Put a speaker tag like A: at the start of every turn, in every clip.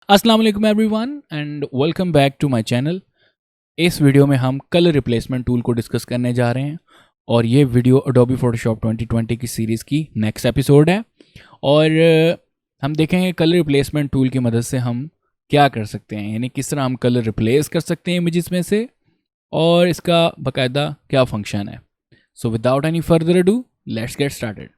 A: अस्सलाम वालेकुम everyone and welcome back to my channel. इस वीडियो में हम कलर रिप्लेसमेंट टूल को डिस्कस करने जा रहे हैं और ये वीडियो Adobe Photoshop 2020 की सीरीज़ की नेक्स्ट एपिसोड है। और हम देखेंगे कलर रिप्लेसमेंट टूल की मदद से हम क्या कर सकते हैं, यानी किस तरह हम कलर रिप्लेस कर सकते हैं इमेजेस में से और इसका बाकायदा क्या फंक्शन है। So without any further ado let's get started.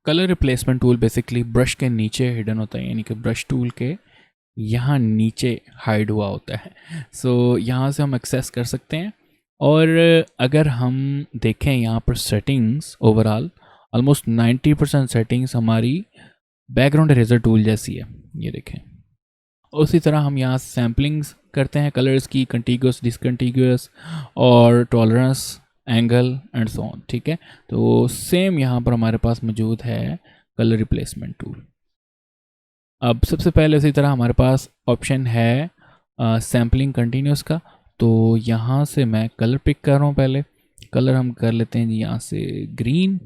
A: Colour replacement tool basically brush के नीचे हिडन होता है, यानी कि ब्रश टूल के यहाँ नीचे हाइड हुआ होता है। यहाँ से हम एक्सेस कर सकते हैं। और अगर हम देखें यहाँ पर सेटिंग्स ओवरऑल ऑलमोस्ट 90% सेटिंग्स हमारी बैकग्राउंड इरेजर टूल जैसी है, ये देखें। उसी तरह हम यहाँ सैम्पलिंग्स करते हैं कलर्स की, कंटिग्यूस, डिसकंटिग्यूस और tolerance, angle and so on. ठीक है, तो सेम यहाँ पर हमारे पास मौजूद है कलर रिप्लेसमेंट टूल। अब सबसे पहले उसी तरह हमारे पास ऑप्शन है सैम्पलिंग कंटिन्यूस का। तो यहाँ से मैं कलर पिक कर रहा हूँ। पहले कलर हम कर लेते हैं जी यहाँ से ग्रीन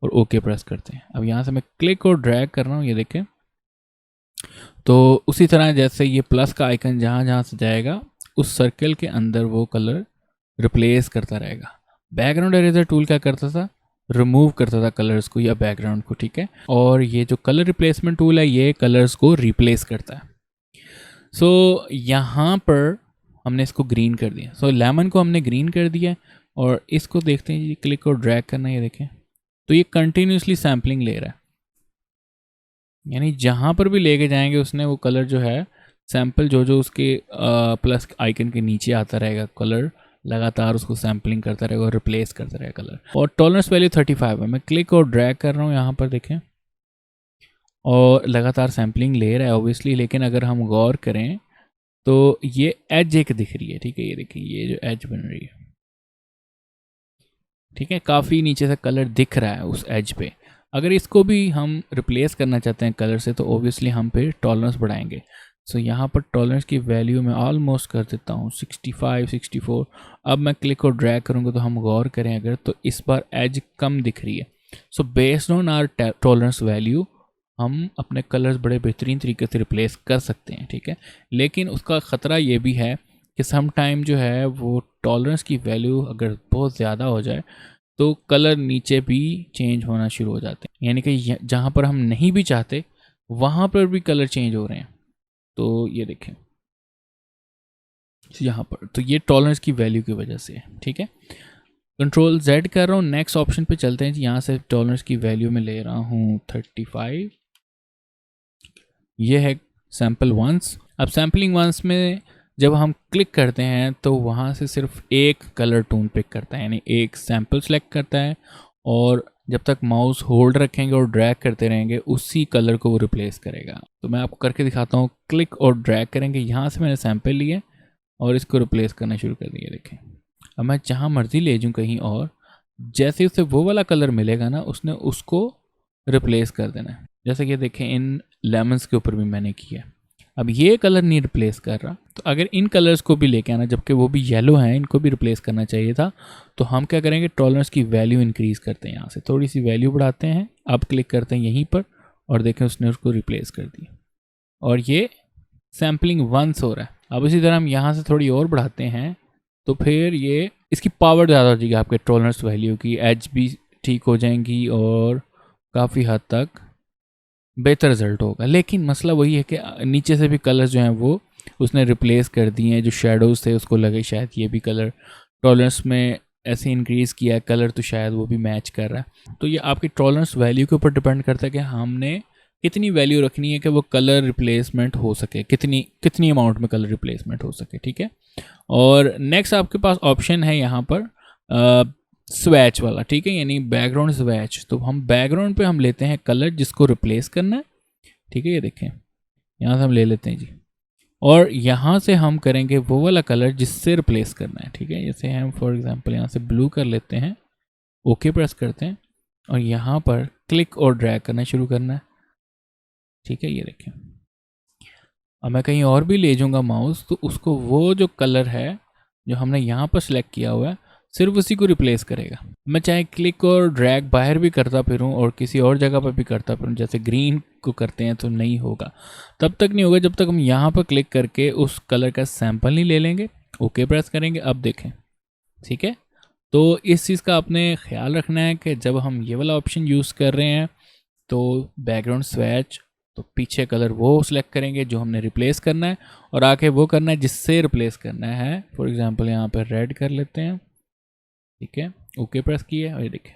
A: और ओके प्रेस करते हैं। अब यहाँ से मैं क्लिक और ड्रैग कर रहा हूँ, ये देखें। तो उसी तरह जैसे ये प्लस का आइकन जहाँ जहाँ से जाएगा उस सर्कल के अंदर वो कलर रिप्लेस करता रहेगा। बैकग्राउंड इरेजर टूल क्या करता था, रिमूव करता था कलर्स को या बैकग्राउंड को। ठीक है, और ये जो कलर रिप्लेसमेंट टूल है ये कलर्स को रिप्लेस करता है। यहाँ पर हमने इसको ग्रीन कर दिया। लेमन को हमने ग्रीन कर दिया और इसको देखते हैं जी, क्लिक और ड्रैग करना, ये देखें। तो ये कंटिन्यूसली सैम्पलिंग ले रहा है, यानी जहाँ पर भी लेके जाएंगे उसने वो कलर जो है सैंपल जो उसके प्लस आइकन के नीचे आता रहेगा, कलर लगातार उसको सैम्पलिंग करता रहेगा और रिप्लेस करता रहेगा कलर। और टॉलरेंस वैल्यू 35 है। मैं क्लिक और ड्रैग कर रहा हूँ, यहाँ पर देखें, और लगातार सैम्पलिंग ले रहा है ऑब्वियसली। लेकिन अगर हम गौर करें तो ये एज एक दिख रही है। ठीक है, ये देखिए, ये जो एज बन रही है, ठीक है, काफ़ी नीचे से कलर दिख रहा है उस एज पे। अगर इसको भी हम रिप्लेस करना चाहते हैं कलर से तो ओब्वियसली हम फिर टॉलरेंस बढ़ाएंगे। यहाँ पर टॉलरेंस की वैल्यू मैं ऑलमोस्ट कर देता हूँ 65, 64। अब मैं क्लिक और ड्रैग करूँगा तो हम गौर करें अगर, तो इस बार एज कम दिख रही है। Based on our tolerance value हम अपने कलर्स बड़े बेहतरीन तरीके से रिप्लेस कर सकते हैं। ठीक है, लेकिन उसका ख़तरा ये भी है कि सम टाइम जो है वो टॉलरेंस की वैल्यू अगर बहुत ज़्यादा हो जाए तो कलर नीचे भी चेंज होना शुरू हो जाते हैं, यानी कि जहाँ पर हम नहीं भी चाहते वहाँ पर भी कलर चेंज हो रहे हैं। तो ये देखें यहाँ पर, तो ये टॉलरेंस की वैल्यू की वजह से है। ठीक है, कंट्रोल Z कर रहा हूँ, नेक्स्ट ऑप्शन पे चलते हैं। यहाँ से टॉलरेंस की वैल्यू में ले रहा हूँ 35। ये है सैम्पल वंस। अब सैम्पलिंग वंस में जब हम क्लिक करते हैं तो वहाँ से सिर्फ एक कलर टोन पिक करता है, यानी एक सैम्पल सेलेक्ट करता है और जब तक माउस होल्ड रखेंगे और ड्रैग करते रहेंगे उसी कलर को वो रिप्लेस करेगा। तो मैं आपको करके दिखाता हूँ। क्लिक और ड्रैग करेंगे, यहाँ से मैंने सैम्पल लिए और इसको रिप्लेस करना शुरू कर दिया। देखें, अब मैं जहाँ मर्जी ले जाऊँ कहीं और, जैसे उसे वो वाला कलर मिलेगा ना उसने उसको रिप्लेस कर देना है। जैसे कि देखें इन लेमन्स के ऊपर भी मैंने किया। अब ये कलर नहीं रिप्लेस कर रहा, तो अगर इन कलर्स को भी लेके आना, जबकि वो भी येलो हैं, इनको भी रिप्लेस करना चाहिए था, तो हम क्या करेंगे, टॉलरेंस की वैल्यू इंक्रीज़ करते हैं। यहाँ से थोड़ी सी वैल्यू बढ़ाते हैं, अब क्लिक करते हैं यहीं पर और देखें उसने उसको रिप्लेस कर दिया और ये सैम्पलिंग वंस हो रहा है। अब इसी तरह हम यहाँ से थोड़ी और बढ़ाते हैं तो फिर ये इसकी पावर ज़्यादा हो जाएगी आपके टॉलरेंस वैल्यू की, एज भी ठीक हो जाएंगी और काफ़ी हद तक बेहतर रिजल्ट होगा। लेकिन मसला वही है कि नीचे से भी कलर्स जो हैं वो उसने रिप्लेस कर दिए हैं। जो शेडोज़ थे उसको लगे शायद ये भी कलर टॉलरेंस में ऐसे इंक्रीज़ किया है कलर, तो शायद वो भी मैच कर रहा है। तो ये आपकी टॉलरेंस वैल्यू के ऊपर डिपेंड करता है कि हमने कितनी वैल्यू रखनी है कि वो कलर रिप्लेसमेंट हो सके, कितनी अमाउंट में कलर रिप्लेसमेंट हो सके। ठीक है, और नेक्स्ट आपके पास ऑप्शन है यहाँ पर स्वैच वाला। ठीक है, यानी बैकग्राउंड स्वैच। तो हम बैकग्राउंड पे हम लेते हैं कलर जिसको रिप्लेस करना है। ठीक है, ये देखें यहाँ से हम ले लेते हैं जी, और यहाँ से हम करेंगे वो वाला कलर जिससे रिप्लेस करना है। ठीक है, जैसे हम फॉर एग्जांपल यहाँ से ब्लू कर लेते हैं, ओके प्रेस करते हैं और यहाँ पर क्लिक और ड्रैग करना शुरू करना है। ठीक है, ये देखें, अब मैं कहीं और भी ले जाऊँगा माउस तो उसको वो जो कलर है जो हमने यहाँ पर सिलेक्ट किया हुआ है सिर्फ उसी को रिप्लेस करेगा। मैं चाहे क्लिक और ड्रैग बाहर भी करता फिरूँ और किसी और जगह पर भी करता फिरूँ, जैसे ग्रीन को करते हैं, तो नहीं होगा। तब तक नहीं होगा जब तक हम यहाँ पर क्लिक करके उस कलर का सैंपल नहीं ले लेंगे, ओके प्रेस करेंगे। अब देखें, ठीक है। तो इस चीज़ का आपने ख्याल रखना है कि जब हम ये वाला ऑप्शन यूज़ कर रहे हैं तो बैकग्राउंड स्वैच, तो पीछे कलर वो सिलेक्ट करेंगे जो हमने रिप्लेस करना है, और आके वो करना है जिससे रिप्लेस करना है। फॉर एग्जांपल यहाँ पर रेड कर लेते हैं, ठीक है, ओके प्रेस किए और ये देखें,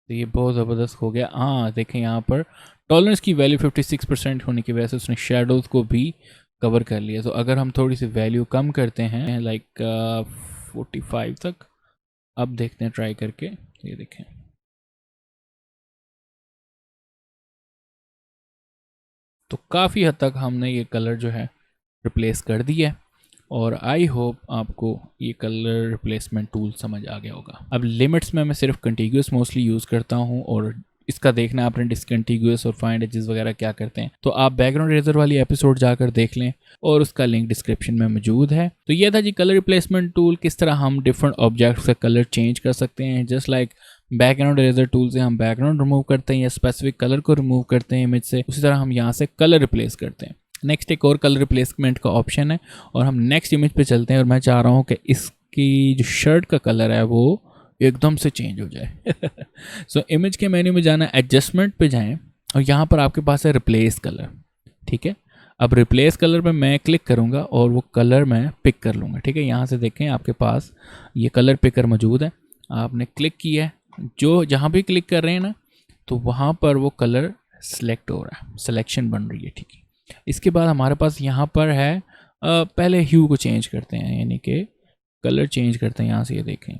A: तो ये बहुत ज़बरदस्त हो गया। हाँ देखें, यहाँ पर टॉलरेंस की वैल्यू 56% होने की वजह से उसने शेडोज़ को भी कवर कर लिया। तो अगर हम थोड़ी सी वैल्यू कम करते हैं लाइक 45 तक, अब देखते हैं ट्राई करके, ये देखें, तो काफ़ी हद तक हमने ये कलर जो है रिप्लेस कर दिया है। और आई होप आपको ये कलर रिप्लेसमेंट टूल समझ आ गया होगा। अब लिमिट्स में मैं सिर्फ कंटिग्यूस मोस्टली यूज़ करता हूँ, और इसका देखना है आपने डिसकंटिग्यूस और फाइंड एजेस वगैरह क्या करते हैं, तो आप बैकग्राउंड इरेजर वाली एपिसोड जाकर देख लें, और उसका लिंक डिस्क्रिप्शन में मौजूद है। तो ये था जी कलर रिप्लेसमेंट टूल, किस तरह हम डिफरेंट ऑब्जेक्ट्स का कलर चेंज कर सकते हैं। Just like background eraser tool से हम बैकग्राउंड रिमूव करते हैं या स्पेसिफिक कलर को रिमूव करते हैं इमेज से, उसी तरह हम यहाँ से कलर रिप्लेस करते हैं। नेक्स्ट एक और कलर रिप्लेसमेंट का ऑप्शन है, और हम नेक्स्ट इमेज पे चलते हैं, और मैं चाह रहा हूँ कि इसकी जो शर्ट का कलर है वो एकदम से चेंज हो जाए। सो इमेज के मेन्यू में जाना, एडजस्टमेंट पे जाएं, और यहाँ पर आपके पास है रिप्लेस कलर, ठीक है। अब रिप्लेस कलर पे मैं क्लिक करूँगा और वो कलर मैं पिक कर लूँगा, ठीक है। यहाँ से देखें आपके पास ये कलर पिकर मौजूद है, आपने क्लिक किया है, जो जहाँ भी क्लिक कर रहे हैं ना, तो वहाँ पर वो कलर सेलेक्ट हो रहा है, सिलेक्शन बन रही है, ठीक है। इसके बाद हमारे पास यहाँ पर है पहले ह्यू को चेंज करते हैं, यानी कि कलर चेंज करते हैं। यहाँ से ये देखें,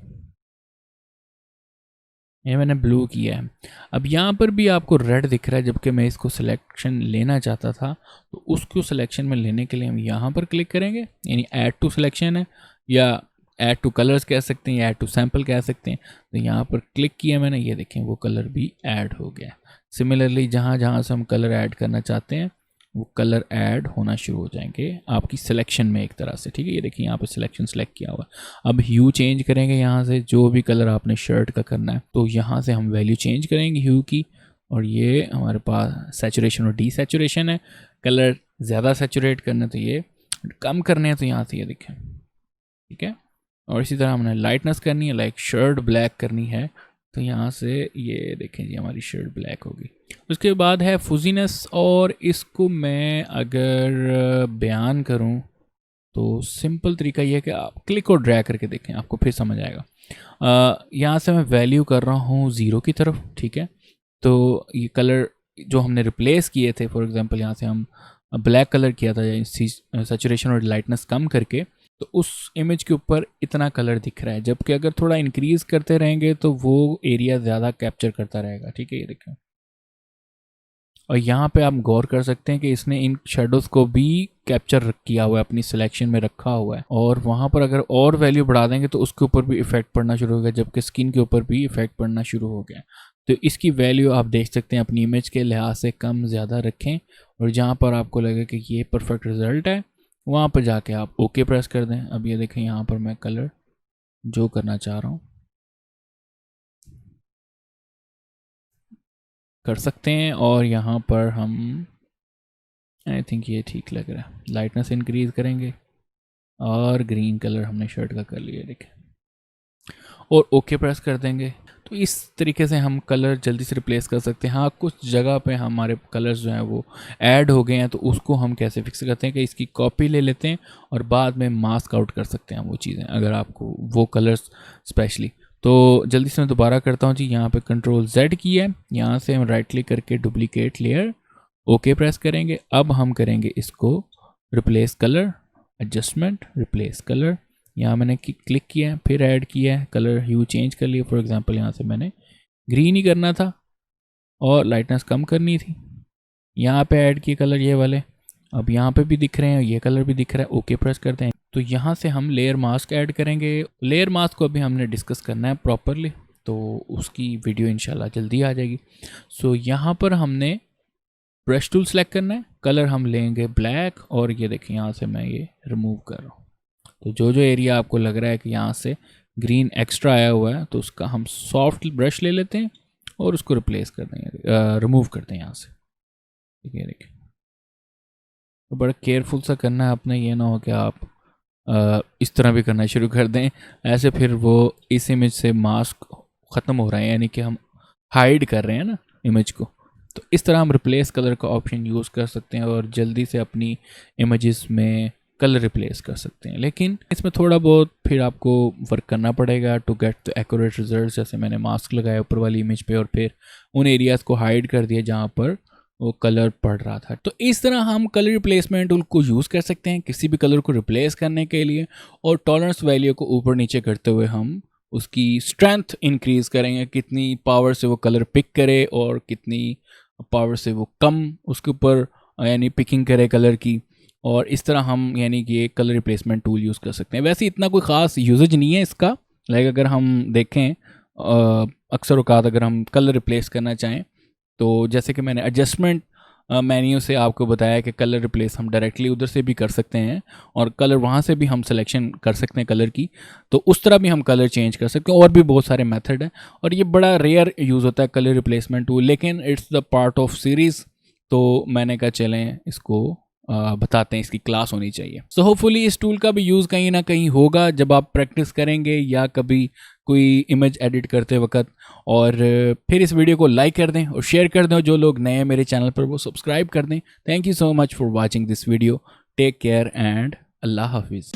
A: ये मैंने ब्लू किया है। अब यहाँ पर भी आपको रेड दिख रहा है, जबकि मैं इसको सिलेक्शन लेना चाहता था, तो उसको सिलेक्शन में लेने के लिए हम यहाँ पर क्लिक करेंगे, यानी ऐड टू सिलेक्शन है, या ऐड टू कलर्स कह सकते हैं, या ऐड टू सैम्पल कह सकते हैं। तो यहाँ पर क्लिक किया मैंने, ये देखें वो कलर भी ऐड हो गया। सिमिलरली जहाँ जहाँ से हम कलर ऐड करना चाहते हैं वो कलर ऐड होना शुरू हो जाएंगे आपकी सिलेक्शन में एक तरह से, ठीक है। ये देखिए यहाँ पे सिलेक्शन सेलेक्ट किया हुआ है। अब ह्यू चेंज करेंगे, यहाँ से जो भी कलर आपने शर्ट का करना है, तो यहाँ से हम वैल्यू चेंज करेंगे ह्यू की, और ये हमारे पास सैचुरेशन और डीसैचुरेशन है। कलर ज़्यादा सैचुरेट करना तो ये कम करने हैं, तो यहाँ से ये देखें, ठीक है। और इसी तरह हमने लाइटनेस करनी है, लाइक शर्ट ब्लैक करनी है, तो यहाँ से ये देखें जी हमारी शर्ट ब्लैक होगी। उसके बाद है फुजीनेस, और इसको मैं अगर बयान करूँ तो सिंपल तरीका ये है कि आप क्लिक और ड्रैग करके देखें, आपको फिर समझ आएगा। यहाँ से मैं वैल्यू कर रहा हूँ 0 की तरफ, ठीक है। तो ये कलर जो हमने रिप्लेस किए थे, फॉर एग्जांपल यहाँ से हम ब्लैक कलर किया था सैचुरेशन और लाइटनेस कम करके, तो उस इमेज के ऊपर इतना कलर दिख रहा है, जबकि अगर थोड़ा इंक्रीज करते रहेंगे तो वो एरिया ज़्यादा कैप्चर करता रहेगा, ठीक है। ये देखें, और यहाँ पे आप गौर कर सकते हैं कि इसने इन शेडोज़ को भी कैप्चर किया हुआ है, अपनी सिलेक्शन में रखा हुआ है, और वहाँ पर अगर और वैल्यू बढ़ा देंगे तो उसके ऊपर भी इफेक्ट पड़ना शुरू हो गया, जबकि स्किन के ऊपर भी इफेक्ट पड़ना शुरू हो गया। तो इसकी वैल्यू आप देख सकते हैं अपनी इमेज के लिहाज से कम ज़्यादा रखें, और जहाँ पर आपको लगे कि ये परफेक्ट रिजल्ट है वहाँ पर जाके आप ओके प्रेस कर दें। अब ये देखें यहाँ पर मैं कलर जो करना चाह रहा हूँ कर सकते हैं, और यहाँ पर हम आई थिंक ये ठीक लग रहा है, लाइटनेस इंक्रीज करेंगे, और ग्रीन कलर हमने शर्ट का कर लिया, देखें, और ओके प्रेस कर देंगे। तो इस तरीके से हम कलर जल्दी से रिप्लेस कर सकते हैं। हाँ, कुछ जगह पे हमारे कलर्स जो हैं वो ऐड हो गए हैं, तो उसको हम कैसे फिक्स करते हैं कि इसकी कॉपी ले लेते हैं और बाद में मास्क आउट कर सकते हैं वो चीज़ें, अगर आपको वो कलर्स स्पेशली। तो जल्दी से मैं दोबारा करता हूँ जी, यहाँ पे कंट्रोल Z की है, यहाँ से हम राइट क्लिक करके डुप्लीकेट लेयर ओके प्रेस करेंगे। अब हम करेंगे इसको replace colour, adjustment, replace colour, यहाँ मैंने क्लिक किया है, फिर ऐड किया है, कलर ह्यू चेंज कर लिया। फॉर एग्जांपल यहाँ से मैंने ग्रीन ही करना था और लाइटनेस कम करनी थी, यहाँ पे ऐड किए कलर ये वाले, अब यहाँ पे भी दिख रहे हैं, ये कलर भी दिख रहा है, ओके प्रेस करते हैं। तो यहाँ से हम लेयर मास्क ऐड करेंगे। लेयर मास्क को अभी हमने डिस्कस करना है प्रॉपरली, तो उसकी वीडियो इंशाल्लाह जल्दी आ जाएगी। सो यहाँ पर हमने ब्रश टूल सेलेक्ट करना है, कलर हम लेंगे ब्लैक, और ये देखिए यहाँ से मैं ये रिमूव कर रहा हूँ, तो जो जो एरिया आपको लग रहा है कि यहाँ से ग्रीन एक्स्ट्रा आया हुआ है तो उसका हम सॉफ्ट ब्रश ले लेते हैं और उसको रिप्लेस कर देंगे, रिमूव करते हैं यहाँ से। ठीक है, देखिए तो बड़ा केयरफुल सा करना है अपने, ये ना हो कि आप इस तरह भी करना शुरू कर दें, ऐसे फिर वो इस इमेज से मास्क ख़त्म हो रहा है, यानी कि हम हाइड कर रहे हैं ना इमेज को। तो इस तरह हम रिप्लेस कलर का ऑप्शन यूज़ कर सकते हैं और जल्दी से अपनी इमेजेस में कलर रिप्लेस कर सकते हैं। लेकिन इसमें थोड़ा बहुत फिर आपको वर्क करना पड़ेगा to get the accurate result. जैसे मैंने मास्क लगाया ऊपर वाली इमेज पे और फिर उन एरियाज़ को हाइड कर दिया जहाँ पर वो कलर पड़ रहा था। तो इस तरह हम कलर रिप्लेसमेंट टूल को यूज़ कर सकते हैं किसी भी कलर को रिप्लेस करने के लिए, और टॉलरेंस वैल्यू को ऊपर नीचे करते हुए हम उसकी स्ट्रेंथ इंक्रीज़ करेंगे, कितनी पावर से वो कलर पिक करे और कितनी पावर से वो कम उसके ऊपर यानी पिकिंग करे कलर की। और इस तरह हम यानी कि एक कलर रिप्लेसमेंट टूल यूज़ कर सकते हैं। वैसे इतना कोई ख़ास यूजेज नहीं है इसका, लाइक अगर हम देखें अक्सर औकात अगर हम कलर रिप्लेस करना चाहें तो जैसे कि मैंने एडजस्टमेंट मेन्यू से आपको बताया कि कलर रिप्लेस हम डायरेक्टली उधर से भी कर सकते हैं और कलर वहाँ से भी हम सिलेक्शन कर सकते हैं कलर की, तो उस तरह भी हम कलर चेंज कर सकते हैं। और भी बहुत सारे मेथड हैं और ये बड़ा रेयर यूज़ होता है कलर रिप्लेसमेंट टूल, लेकिन it's the part of series, तो मैंने कहा चलें इसको बताते हैं, इसकी क्लास होनी चाहिए। सो होपफुली इस टूल का भी यूज़ कहीं ना कहीं होगा जब आप प्रैक्टिस करेंगे या कभी कोई इमेज एडिट करते वक्त। और फिर इस वीडियो को लाइक कर दें और शेयर कर दें, और जो लोग नए हैं मेरे चैनल पर वो सब्सक्राइब कर दें। Thank you so much for watching this video. Take care and अल्लाह हाफिज़।